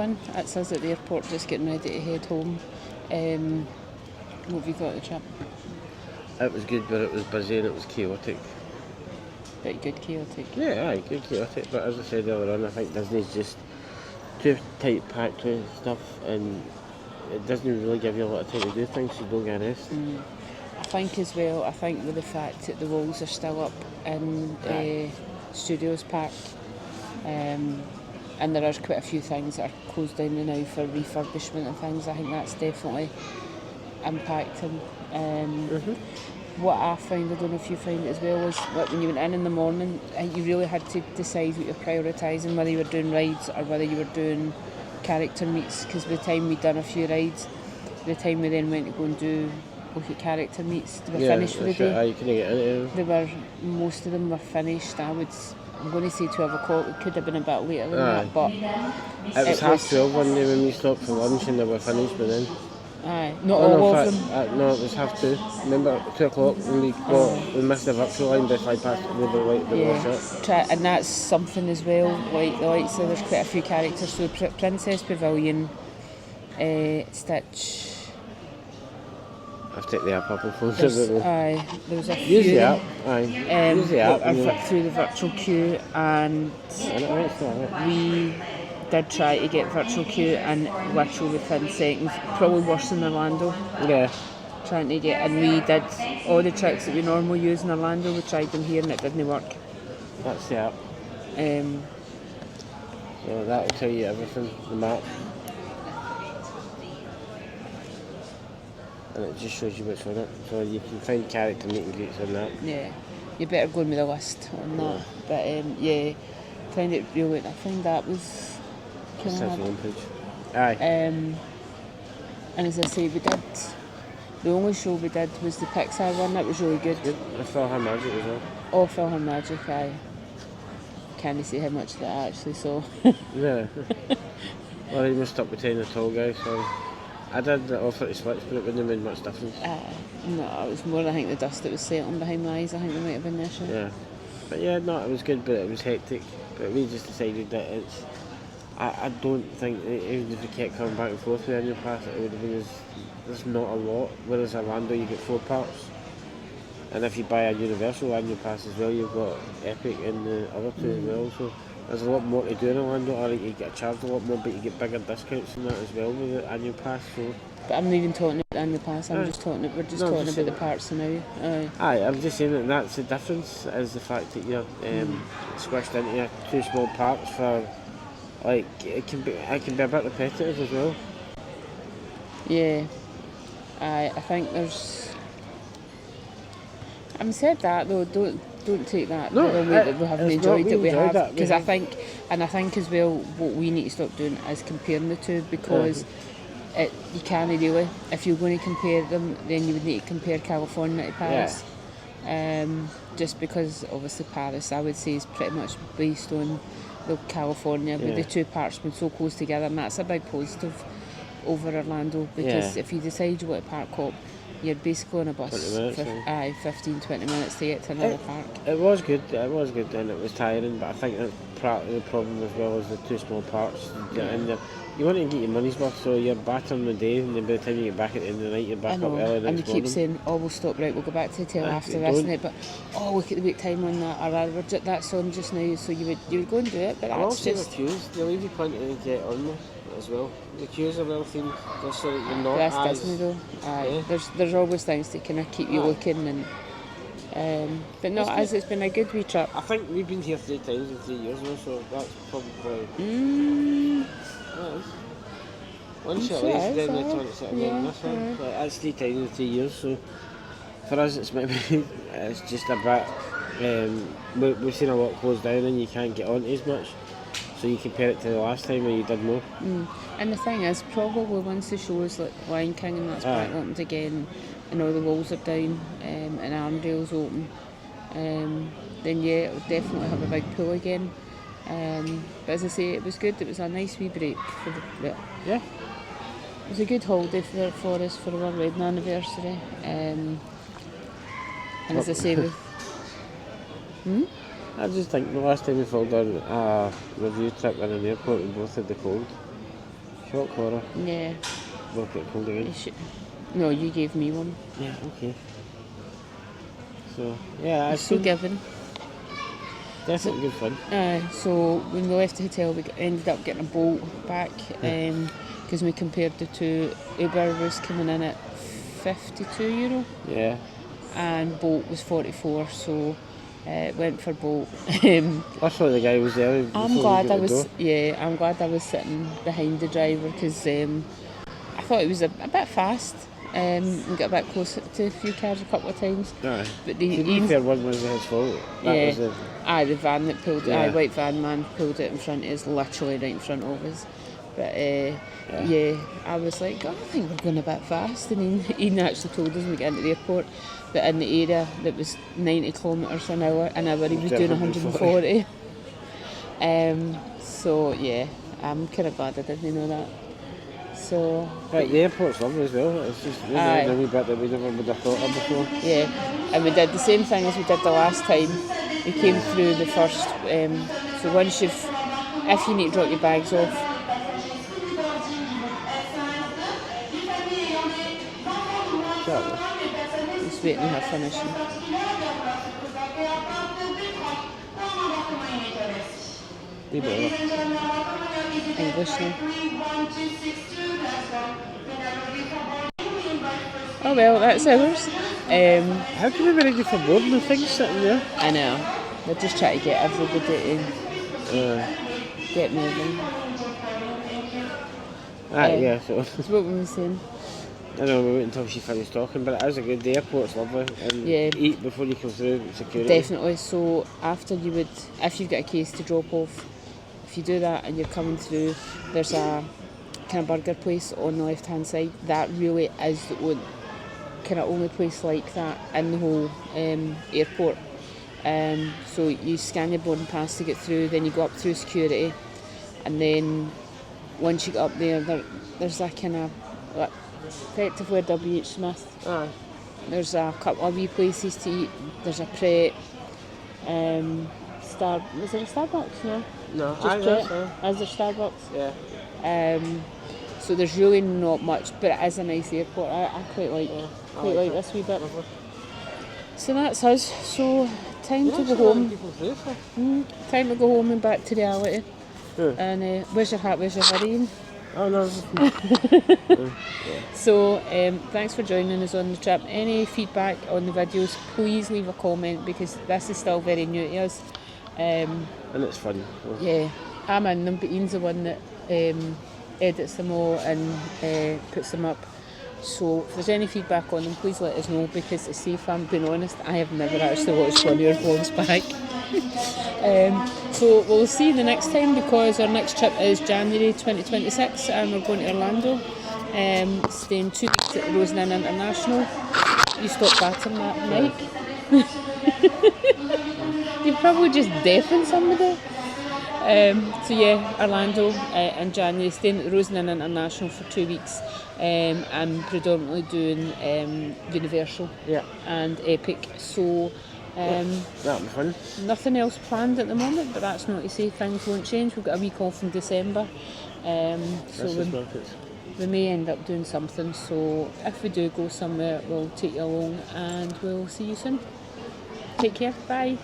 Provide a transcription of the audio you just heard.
everyone. It's us at the airport just getting ready to head home. What have you thought of the trip? It was good, but it was busy and it was chaotic. But good chaotic. Yeah, aye, good chaotic. But as I said earlier on, I think Disney's just too tight packed with stuff, and it doesn't really give you a lot of time to do things, so you don't get a rest. I think as well, with the fact that the walls are still up in Studios Park, and there are quite a few things that are closed down now for refurbishment and things, I think that's definitely impacting. What I found, I don't know if you found it as well, was when you went in the morning, you really had to decide what you're prioritising, whether you were doing rides or whether you were doing character meets, because by the time we'd done a few rides, by the time we then went to go and look at character meets, they were finished for the day. You couldn't get into them. Most of them were finished. I'm going to say 12 o'clock, it could have been a bit later than that, but it was 12:30 one day when we stopped for lunch and they were finished by then. Aye, not all of them. No, it was 2:30. Remember, 2 o'clock when we missed the virtual line by 5 past the light that was shut. And that's something as well, like the lights, so there's quite a few characters. So Princess Pavilion, Stitch. I've taken the app up on phone. There was a few. Use the app. Use the app. I flipped through the virtual queue and we did try to get virtual queue and literally within seconds, probably worse than Orlando. Yeah. Trying to get, and we did all the tricks that we normally use in Orlando, we tried them here and it didn't work. That's the app. So that'll tell you everything, the map. And it just shows you what's on it. So you can find character meet and greets on that. Yeah. You better go in with a list on that. But find it really, I think that was That's the homepage. Aye. And as I say, the only show we did was the Pixar one, that was really good. The Philhar Magic as well. Oh, Philhar Magic, aye. Can't see how much that I actually saw. Yeah. Well, he was stuck between the tall guys, so I did offer to switch, but it wouldn't have made much difference. No, it was more, I think, the dust that was settling behind my eyes, I think there might have been the issue. Yeah. But yeah, no, it was good, but it was hectic. But we just decided that I don't think, even if we kept coming back and forth with annual pass, it would have been there's not a lot. Whereas Orlando, you get 4 parks. And if you buy a Universal annual pass as well, you've got Epic and the other two as well. So there's a lot more to do in Orlando, or you get charged a lot more, but you get bigger discounts and that as well with the annual pass. So. But I'm not even talking about the annual pass, we're just talking about the parks now. Aye, I'm just saying that's the difference, is the fact that you're squished into 2 small parks for, like, it can be a bit repetitive as well. Yeah. I think there's... Having said that though, don't take that the way that we haven't enjoyed it. We have, because I think as well, what we need to stop doing is comparing the two, because you can't really. If you're going to compare them, then you would need to compare California to Paris. Just because obviously Paris, I would say, is pretty much based on the California, but the two parts have been so close together, and that's a big positive over Orlando, because if you decide you want to park hop, you're basically on a bus 15-20 minutes to get to another park. It was good and it was tiring, but I think that's part of the problem as well as the 2 small parks. And you want to get your money's worth, so you're battering the day, and then by the time you get back at the end of the night, you're back up early the next morning. And you keep saying, we'll stop, right, we'll go back to the hotel after this and it, but look at the wait time on that, or that's on just now, so you would go and do it, but that's just... the queues, they leave you plenty to get on there as well. The queues are well themed, just so that you're not that's Disney though. There's always things that kind of keep you looking, and but no, it's been a good wee trip. I think we've been here 3 times in 3 years now, so that's probably... Once you leave, then they turn it sit again this one. But that's 3 times in 3 years, so for us it's maybe it's just a bit we've seen a lot closed down and you can't get on as much. So you compare it to the last time where you did more. And the thing is, probably once the shows like Lion King and that's back opened again, and all the walls are down, and Arndale's open, then it'll definitely have a big pool again. But as I say, it was good. It was a nice wee break for it was a good holiday for us for our wedding anniversary. And as I say, I just think the last time we filled on a review trip in an airport, we both had the cold. Shock horror. Yeah. We'll get cold again. No, you gave me one. Yeah, okay. So, yeah, It's so given. Definitely good fun. So when we left the hotel, we ended up getting a boat back because we compared the two. Uber was coming in at €52. Yeah. And boat was 44, so went for boat. That's why the guy was there. I'm glad I was. Yeah, I'm glad I was sitting behind the driver because I thought it was a bit fast. We got a bit closer to a few cars a couple of times. Aye. But to be fair, one was his fault. That was the van that pulled it. White van man pulled it in front of us, literally right in front of us. But I was like, I think we're going a bit fast. And he actually told us when we got into the airport that in the area that was 90 kilometres an hour, he was doing 140. So yeah, I'm kind of glad I didn't know that. So, the airport's lovely as well. It's just a wee bit that we never would have thought of before. Yeah, and we did the same thing as we did the last time. We came through the first. So once if you need to drop your bags off. Just waiting her finishing. English now. Oh well, that's ours. How can we be ready for boarding the things sitting there? I know. They're just trying to get everybody to get moving. Yeah, so. That's what we were saying. I know, we wait until she finished talking, but it is a good, the airport's lovely, and eat before you come through security. Definitely, so after if you've got a case to drop off, if you do that and you're coming through, there's a kind of burger place on the left hand side. That really is the only place like that in the whole airport. So you scan your boarding pass to get through, then you go up through security, and then once you get up there's a kind of effectively a W.H. Smith. There's a couple of wee places to eat. There's a Pret. Was there a Starbucks? No, just Pret. Is there Starbucks? Yeah. So there's really not much, but it is a nice airport. I quite like this wee bit. Lovely. So that's us. So time to go home. Time to go home and back to reality. And where's your hat? Where's your hoodie? Oh no. So thanks for joining us on the trip. Any feedback on the videos, please leave a comment because this is still very new to us. And it's fun. Yeah, I'm in them, but Ian's the one that edits them all and puts them up. So if there's any feedback on them, please let us know because to see if I'm being honest, I have never actually watched one of your vlogs back. So we'll see you the next time because our next trip is January 2026 and we're going to Orlando, staying 2 weeks at the Rosenham International. You stop batting that mic. You probably just deafened somebody. So yeah, Orlando in January, staying at the Rosenham International for 2 weeks. I'm predominantly doing Universal and Epic. So that'll be fun. Nothing else planned at the moment, but that's not to say things won't change. We've got a week off in December, so we may end up doing something. So if we do go somewhere, we'll take you along and we'll see you soon. Take care. Bye.